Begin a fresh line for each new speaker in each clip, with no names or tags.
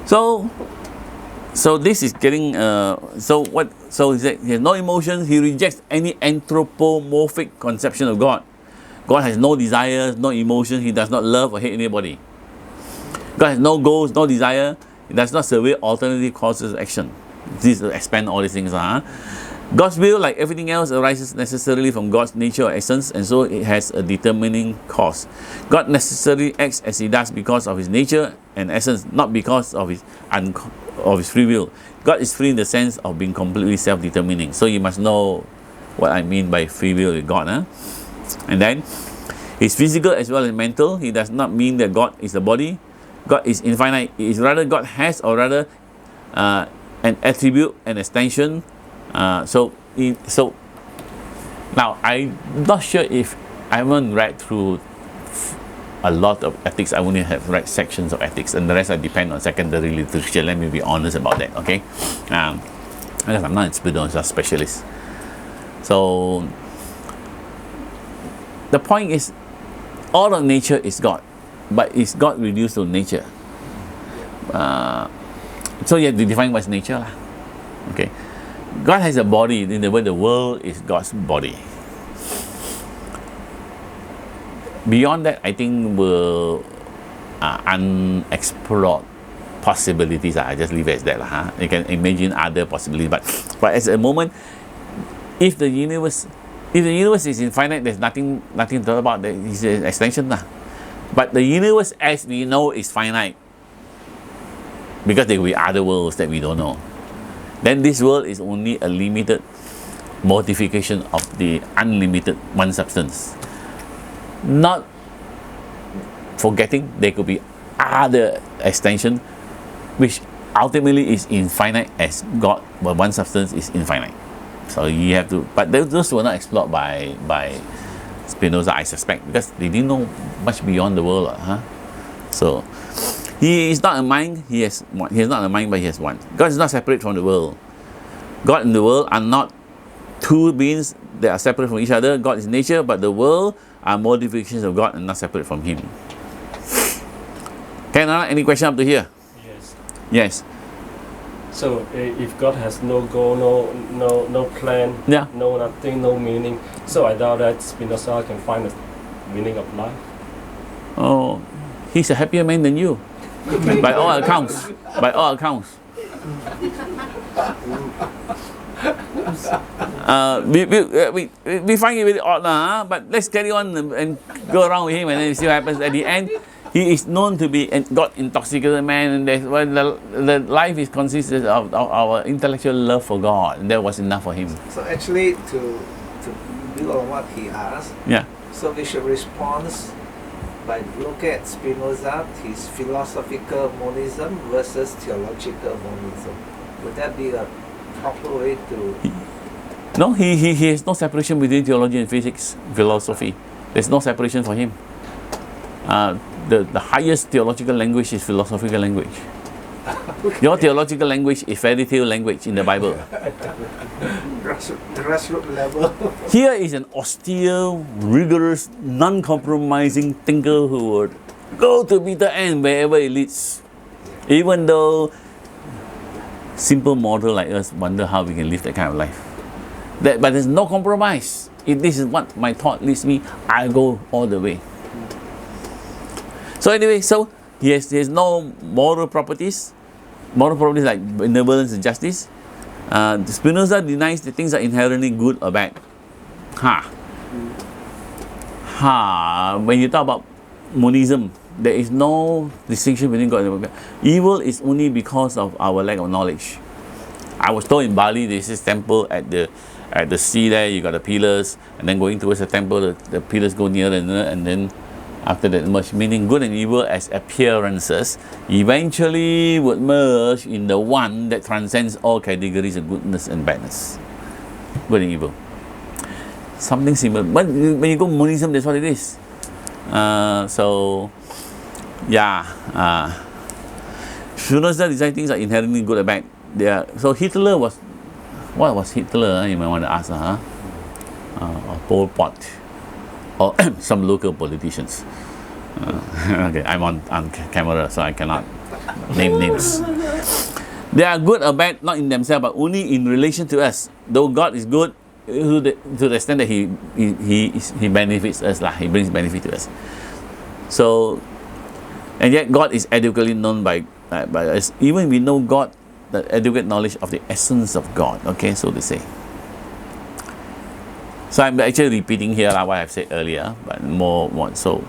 So this is getting so he said he has no emotions. He rejects any anthropomorphic conception of God. God has no desires, no emotions. He does not love or hate anybody. God has no goals, no desire. He does not survey alternative courses of action. This will expand all these things. God's will, like everything else, arises necessarily from God's nature or essence, and so it has a determining cause. God necessarily acts as he does because of his nature and essence, not because of his free will. God is free in the sense of being completely self-determining. So you must know what I mean by free will with God. And then, he's physical as well as mental. He does not mean that God is the body. God is infinite. It is rather God has, or rather, an attribute, an extension. So now I'm not sure if I haven't read through a lot of ethics. I only have read sections of ethics, and the rest I depend on secondary literature. Let me be honest about that, okay? Because I'm not a Spinoza specialist. So the point is, all of nature is God, but is God reduced to nature? So you have to define what's nature, okay? God has a body. In the way, the world is God's body. Beyond that, I think will unexplored possibilities. I just leave it as that. You can imagine other possibilities, but at the moment, if the universe is infinite, there's nothing to talk about. There is an extension. But the universe as we know is finite, because there will be other worlds that we don't know. Then this world is only a limited modification of the unlimited one substance. Not forgetting there could be other extension which ultimately is infinite as God, but one substance is infinite. So you have to, but those were not explored by Spinoza, I suspect, because they didn't know much beyond the world. So he is not a mind, he is not a mind, but he has one. God is not separate from the world. God and the world are not two beings that are separate from each other. God is nature, but the world are modifications of God and not separate from him. Okay, Nana, any question up to here?
Yes.
Yes.
So if God has no goal, no plan, no nothing, no meaning, so I doubt that Spinoza can find the meaning of life.
Oh, he's a happier man than you. By all accounts. By all accounts. We find it very odd, but let's carry on and go around with him and then see what happens. At the end, he is known to be a God-intoxicated man, and the life is consisted of our intellectual love for God, and that was enough for him.
So actually, to build on what he asked, so we should respond by looking at Spinoza, his philosophical monism versus theological monism. Would that be a proper way to...
No, he has no separation between theology and philosophy. There's no separation for him. The highest theological language is philosophical language. Your theological language is fairy tale language in the Bible.
Grassroots level.
Here is an austere, rigorous, non-compromising thinker who would go to bitter end wherever it leads. Even though simple mortal like us wonder how we can live that kind of life. But there's no compromise. If this is what my thought leads me, I go all the way. So anyway, so he has no moral properties. Moral properties like benevolence and justice. Spinoza denies that things are inherently good or bad. When you talk about monism, there is no distinction between God and bad. Evil is only because of our lack of knowledge. I was told in Bali, there's this temple at the sea there, you got the pillars, and then going towards the temple, the pillars go nearer and then after that merge, meaning good and evil as appearances eventually would merge in the one that transcends all categories of goodness and badness. Good and evil. Something similar. But when you go monism, that's what it is. Spinoza decided things are inherently good or bad. So Hitler was, what was Hitler? You might want to ask, or Pol Pot, or some local politicians. Okay, I'm on camera, so I cannot name names. They are good or bad, not in themselves, but only in relation to us. Though God is good to the extent that He benefits us, He brings benefit to us. So, and yet God is adequately known by us. Even we know God, the adequate knowledge of the essence of God. Okay, so to say. So I'm actually repeating here what I've said earlier, but more so.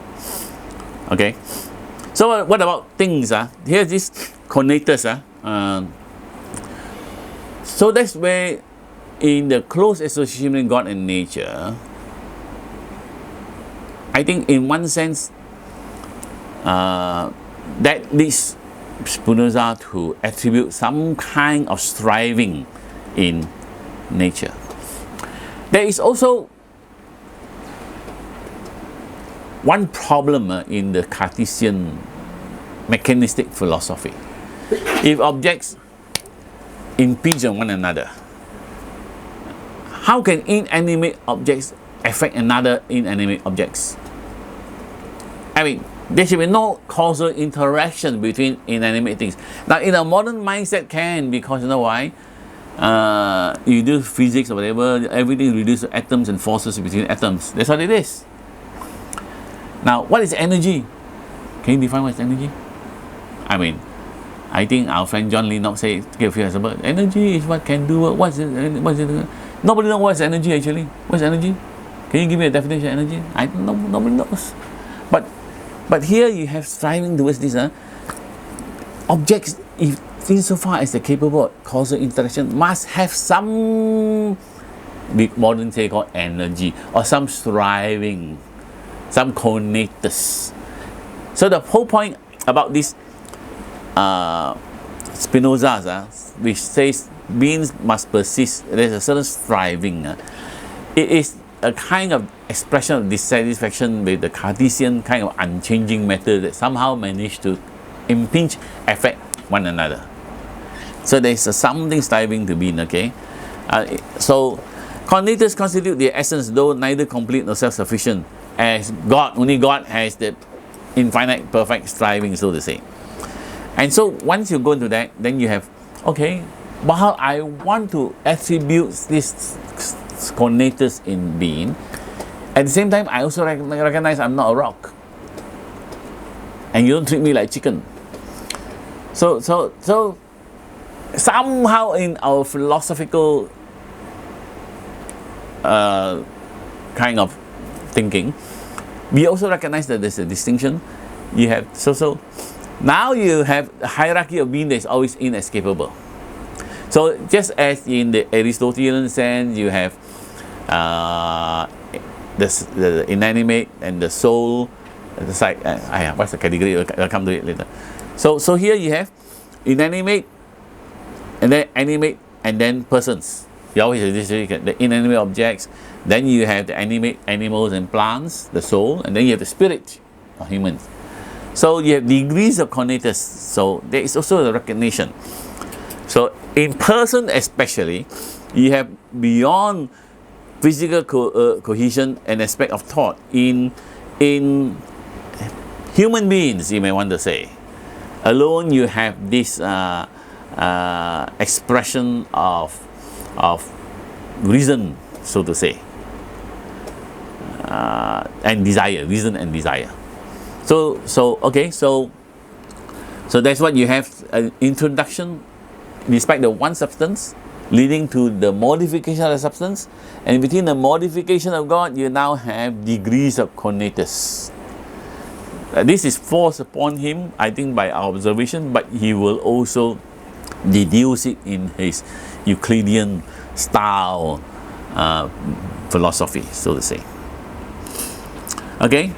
Okay. So what about things? Here's this conatus. So that's where, in the close association with God and nature, I think in one sense, that leads Spinoza to attribute some kind of striving in nature. There is also one problem in the Cartesian mechanistic philosophy. If objects impinge on one another, how can inanimate objects affect another inanimate objects? I mean, there should be no causal interaction between inanimate things. Now, in a modern mindset, can, because you know why? You do physics or whatever, everything reduces to atoms and forces between atoms. That's what it is. Now, what is energy? Can you define what is energy? I mean, I think our friend John Lee not say, give you example. Energy is what can do what. What's it? Nobody knows what's energy actually. What's energy? Can you give me a definition of energy? I don't know. Nobody knows. But here you have striving towards this. Objects, if insofar as they're capable of causal interaction, must have some modern say called energy or some striving, some conatus. So the whole point about this Spinoza, which says beings must persist, there's a certain striving. It is a kind of expression of dissatisfaction with the Cartesian kind of unchanging matter that somehow managed to impinge, affect one another. So there's something striving to be, okay? So conatus constitute the essence, though neither complete nor self-sufficient, as God, only God has the infinite perfect striving, so to say. And so once you go into that, then you have, okay, but how I want to attribute this conatus in being. At the same time, I also recognize I'm not a rock, and you don't treat me like chicken. So somehow in our philosophical kind of thinking, we also recognize that there's a distinction. You have so now you have a hierarchy of being that is always inescapable. So just as in the Aristotelian sense, you have the inanimate and the soul. It's like what's the category? I'll come to it later. So here you have inanimate, and then animate, and then persons. You always have this, the inanimate objects. Then you have the animate animals and plants, the soul, and then you have the spirit of humans. So you have degrees of conatus. So there is also a recognition. So in person especially, you have beyond physical cohesion and aspect of thought in human beings, you may want to say. Alone you have this expression of reason, so to say, and desire, reason and desire. So that's what you have, an introduction despite the one substance leading to the modification of the substance, and between the modification of God you now have degrees of conatus. This is forced upon him, I think, by our observation, but he will also deduce it in his Euclidean style philosophy, so to say. Okay.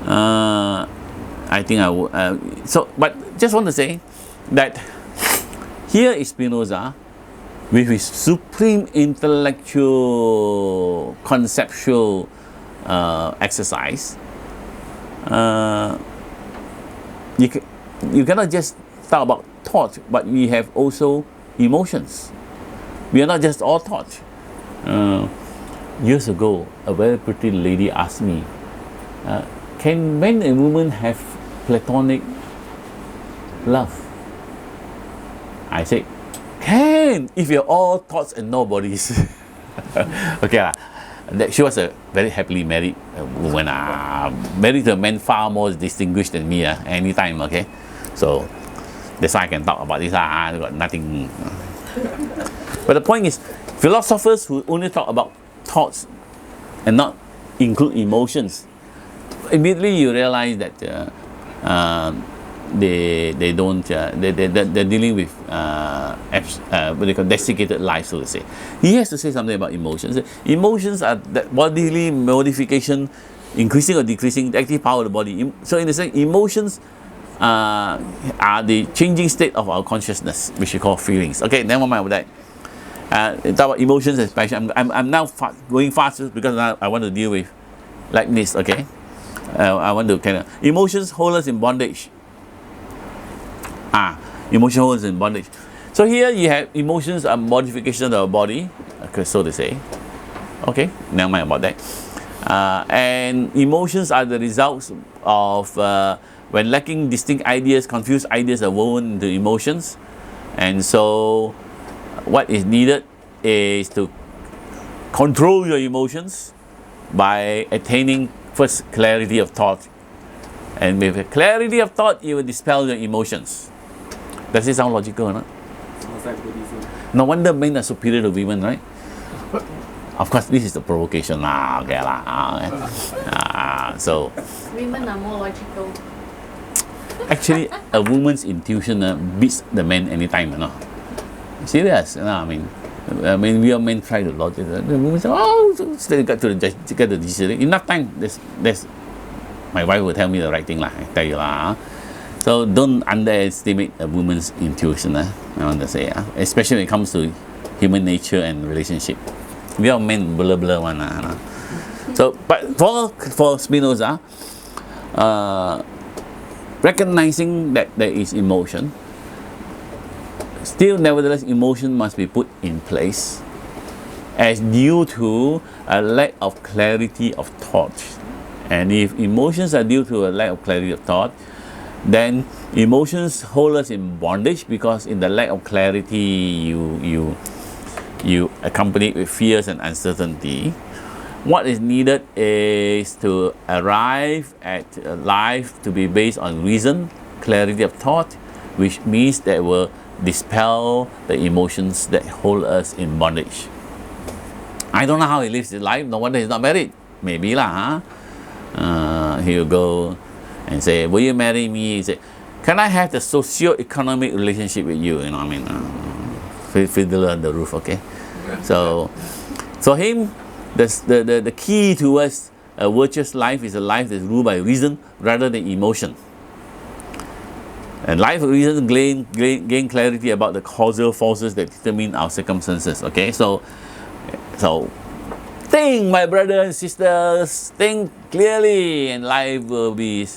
I think I will. But just want to say that here is Spinoza with his supreme intellectual, conceptual exercise. You cannot just talk about thought, but we have also emotions. We are not just all thought. Years ago, a very pretty lady asked me, can men and women have platonic love? I say, can, if you're all thoughts and no bodies. Okay lah. She was a very happily married woman. Married to a man far more distinguished than me anytime, okay? So that's why I can talk about this. I got nothing. But the point is, philosophers who only talk about thoughts and not include emotions, immediately you realize that they're dealing with what they call desiccated life, so to say. He has to say something about emotions. Emotions are that bodily modification, increasing or decreasing the active power of the body. So in the sense, emotions are the changing state of our consciousness, which we call feelings. Okay, never mind about that. Talk about emotions and passion. I'm now going faster because I want to deal with like this. Okay, I want to kind of emotions hold us in bondage. Emotion holds in bondage. So here you have emotions are modification of our body, okay, so to say. Okay, never mind about that. And emotions are the results of when lacking distinct ideas, confused ideas are woven into emotions. And so what is needed is to control your emotions by attaining first clarity of thought. And with clarity of thought, you will dispel your emotions. Does it sound logical or not?
Sounds like Buddhism.
No wonder men are superior to women, right? Of course, this is the provocation. Okay, so
Women are more logical.
actually, a woman's intuition beats the man anytime, you know. Serious, you know. I mean, we are men try to logic. The women say, "Oh, still get to the decision. Enough time." There's. My wife will tell me the right thing, lah. I tell you, lah. So don't underestimate a woman's intuition. I want to say, especially when it comes to human nature and relationship. We are men blah blah one. So, but for Spinoza, recognizing that there is emotion, still nevertheless emotion must be put in place as due to a lack of clarity of thought. And if emotions are due to a lack of clarity of thought, then emotions hold us in bondage, because in the lack of clarity you accompany it with fears and uncertainty. What is needed is to arrive at a life to be based on reason, clarity of thought, which means that will dispel the emotions that hold us in bondage. I don't know how he lives his life. No wonder he's not married. Maybe lah, he'll go and say, "Will you marry me?" He say, "Can I have the socio-economic relationship with you?" You know what I mean? Fiddler on the roof, okay? So him, the key towards a virtuous life is a life that's ruled by reason rather than emotion. And life of reason gain clarity about the causal forces that determine our circumstances, okay? So think, my brothers and sisters, think clearly, and life will be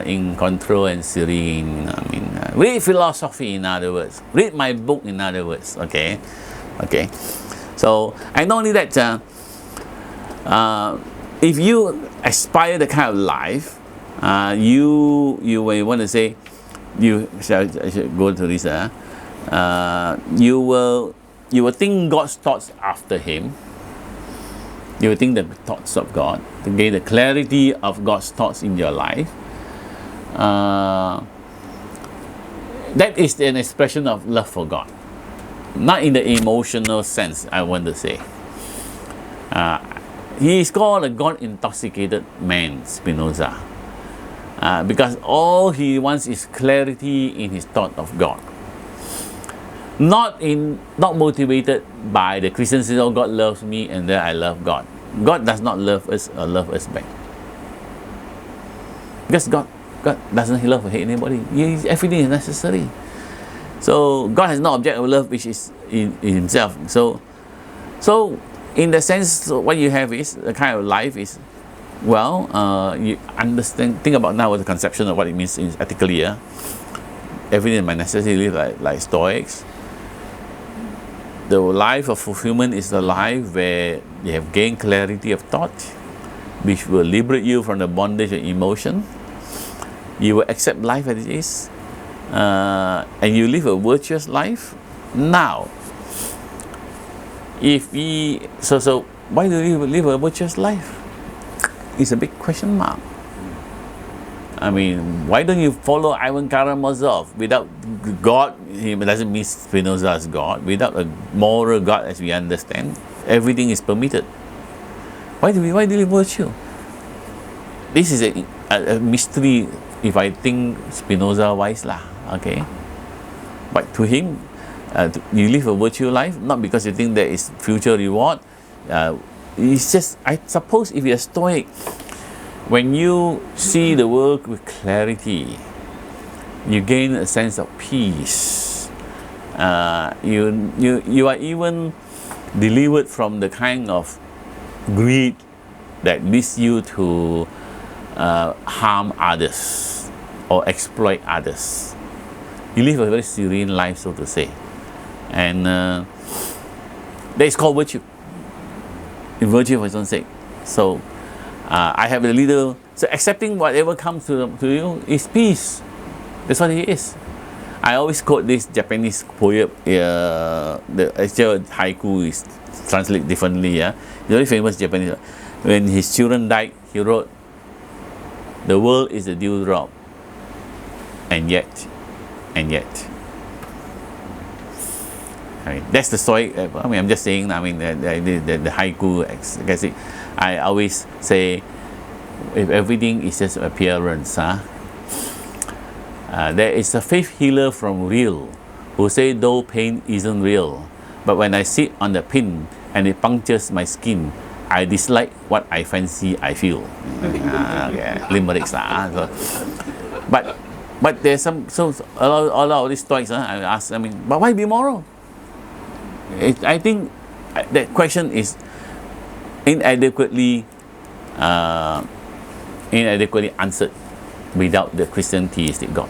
in control and serene. I mean, read philosophy, in other words. Read my book, in other words. Okay. So, and not only that, if you aspire the kind of life, you may want to say, I should go to this. You will think God's thoughts after Him. You will think the thoughts of God to gain the clarity of God's thoughts in your life. That is an expression of love for God, not in the emotional sense, I want to say. He is called a God-intoxicated man, Spinoza, because all he wants is clarity in his thought of God. Not motivated by the Christian saying, "Oh, God loves me and then I love God." God does not love us or love us back. Because God doesn't love or hate anybody. Everything is necessary. So God has no object of love which is in himself. So in the sense, what you have is the kind of life is, you understand, think about now the conception of what it means ethically. Everything is by necessity, like Stoics. The life of fulfillment is the life where you have gained clarity of thought, which will liberate you from the bondage of emotion. You will accept life as it is, and you live a virtuous life. Now, if we so why do we live a virtuous life? It's a big question mark. I mean, why don't you follow Ivan Karamazov? Without God, it doesn't mean Spinoza is God. Without a moral God, as we understand, everything is permitted. Why do we live virtue? This is a mystery. If I think Spinoza wise lah, okay. But to him, you live a virtue life not because you think there is future reward. It's just, I suppose, if you're Stoic, when you see the world with clarity, you gain a sense of peace. You are even delivered from the kind of greed that leads you to harm others or exploit others. You live a very serene life, so to say, and that is called virtue. Virtue for its own sake. So I have a leader. So accepting whatever comes to you is peace. That's what it is. I always quote this Japanese poet. The actual haiku is translated differently. Yeah, very famous Japanese. When his children died, he wrote, "The world is a dewdrop, and yet. I mean, that's the story. I mean, I'm just saying. I mean, the haiku. I always say, if everything is just appearance, there is a faith healer from Real who say, though pain isn't real, but when I sit on the pin and it punctures my skin, I dislike what I fancy I feel. Okay, limericks. So, but there's some, so a lot of these stories. I ask. I mean, but why be moral? I think that question is inadequately answered without the Christian theistic God.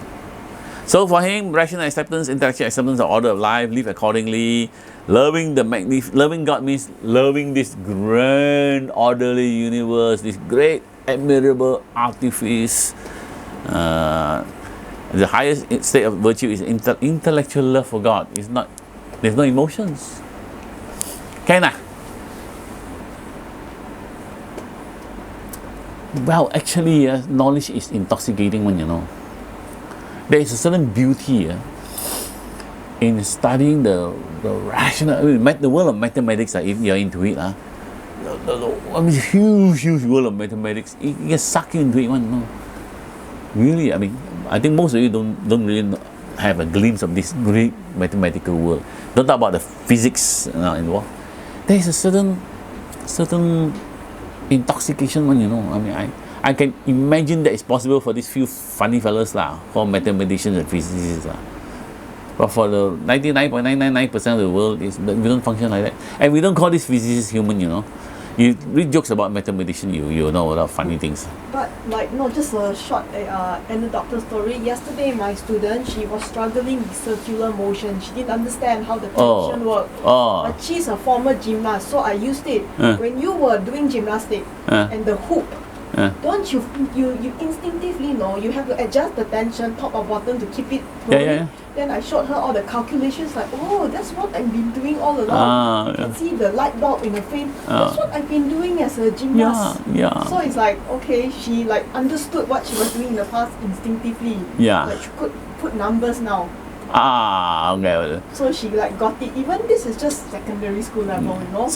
So for him, rational acceptance, intellectual acceptance of order of life, live accordingly. Loving God means loving this grand orderly universe, this great admirable artifice. The highest state of virtue is intellectual love for God. It's not. There's no emotions. Can I? Well, actually, knowledge is intoxicating one, you know. There is a certain beauty in studying the rational, I mean, the world of mathematics, if you're into it. I mean, huge world of mathematics. You get sucked into it one, no. Really, I mean, I think most of you don't really have a glimpse of this great mathematical world. Don't talk about the physics involved. There is a certain intoxication one, you know. I mean, I can imagine that it's possible for these few funny fellas for mathematicians and physicists But for the 99.999% of the world, we don't function like that. And we don't call these physicists human, you know. You read jokes about mathematicians, you know a lot of funny things.
But just a short anecdotal story. Yesterday, my student, she was struggling with circular motion. She didn't understand how the tension worked. But she's a former gymnast, so I used it. When you were doing gymnastics and the hoop, don't you instinctively know you have to adjust the tension top or bottom to keep it rolling? Yeah. Then I showed her all the calculations, like, oh, that's what I've been doing all along. You can see the light bulb in the frame. That's what I've been doing as a gymnast. So it's like, okay, she understood what she was doing in the past instinctively. Like she could put numbers now.
Okay.
So she got it. Even this is just secondary school level, you know.